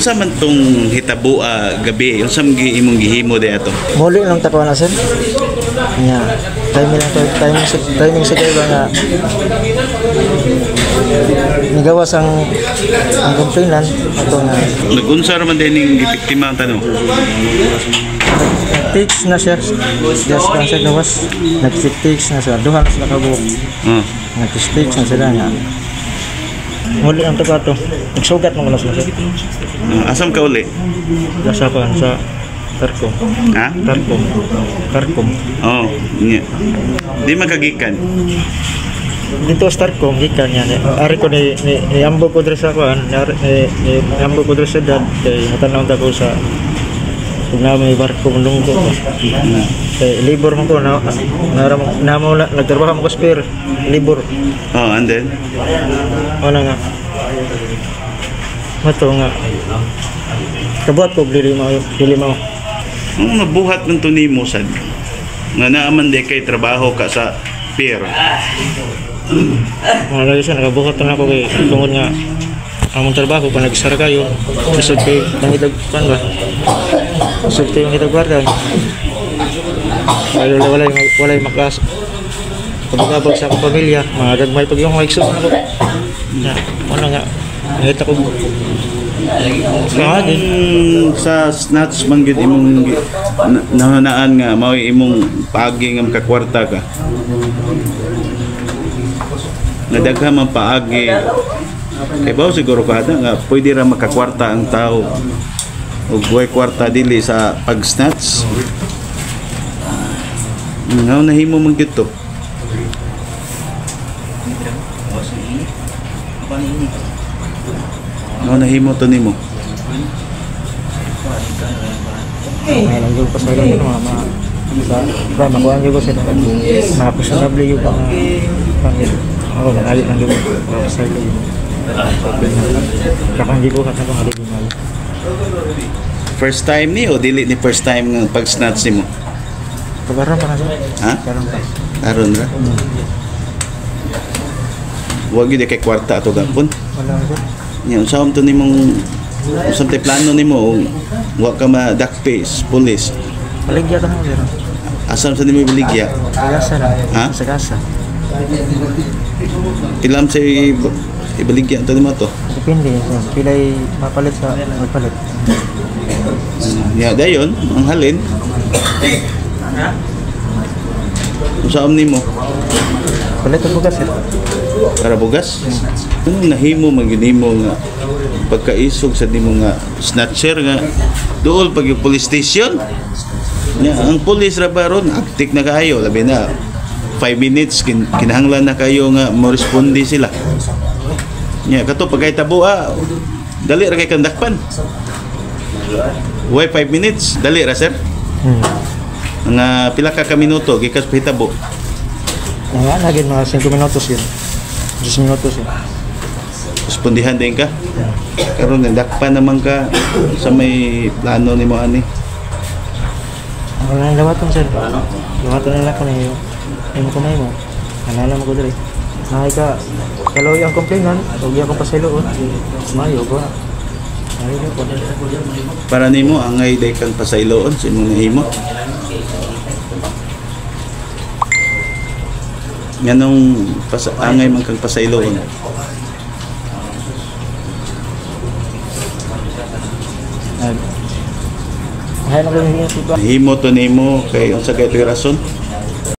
Unsa man tong hitabo gabi, unsa man imong gihimo di ato? Muli lang tako na sir. Nya, timing sa kayo nga nigawas ang complainant ato nga Nagunsa man din ning gibiktima ang tanong. takes na siya. Just cancer gawas. Nag-takes na siya. Duha na sila kabuok. Nag-takes na sila nga. Muli ang tako ato. Nagsugat mo na sila. Asam ka uli? Gasa pa sa Tarkom. Ha? Tarkom. Oh, nya. Di magagikan. Dito sa Tarkom, gikan yan. Ari ko ni ambo ko dres ako. Ni ambo ko dres sa dad. Kaya matanaw ko sa kung na may barko mundong ko. Kaya libor mo ko. Nagtrabaho mo ko spare. Libor. Oh, and then? Ano nga. Mato nga. Kabuhat ko, dili mo. Ang nabuhat ng tunimo sad nga naaman di kay trabaho ka sa pier. Mga siya, nakabuhat na ako kay tungod nga among trabaho kung nagsara kayo usod kayo pangitag pan ba usod kayo ngitag kwarta walay makas pagkabag sa akong pamilya mga gagmay pag yung maikso ako ano nga ngita ko sa snatch man gyud imong nahunaan nga mao imong paagi nga makakwarta ka. Nadagha man paagi kay bawo siguro kada nga pwede ra makakwarta ang tao ug buhay kwarta dili sa pag-snatch. Ngaw nahimo man gyud to. Ano nahimo to nimo? Ay, nandiyo pa sa ilo no ba makuha niyo ko sa mga personable yung pangit. Oo, nalit nandiyo sa ilo. Kakang gibuhat na ko halimal. First time ni o dili ni first time nga pag-snatch nimo? Karon pa na siya. Ha? Karon pa. Karon ra. Wa gyud kay kwarta ato gapon. Wala ko. Nya unsa to nimong unsa tay plano nimo wa ka madakpe pulis. Baligya ka na mo. Asam sa nimo baligya? Sagasa na. Ha? Sagasa. Ilam sa ibaligya to nimo to? Depende sa pilay mapalit sa magpalit. Nya dayon ang halin. Unsa nimo? Palit ang bugas eh. Para bugas? Ano nahimo maginimo nga pagkaisog sa nimo nga snatcher nga dool pag yung police station? Nya ang police ra baron aktik na kayo labi na 5 minutes kinahanglan na kayo nga mo responde sila. Nya kato pagkay tabo dali ra kay kandakpan. Why 5 minutes? Dali ra sir? Nga pila ka minuto gikas hitabo. Nga nagin mga 5 minutos yun. 10 minutos yun. Respondihan din ka? Karon nandakpan naman ka sa may plano ni mo ani. Ano na lawatan sir? Lawatan na lang ko na yung kumay mo. Alala mo ko dali. Nahay ka, kaloy ang complainant, huwag akong pasiloon. Mayo ba? Para nimo angay day kang pasayloon sa imong nahimo. Nganong angay man kang pasayloon. Hay na ko yung Himo to nimo kay unsa kay rason?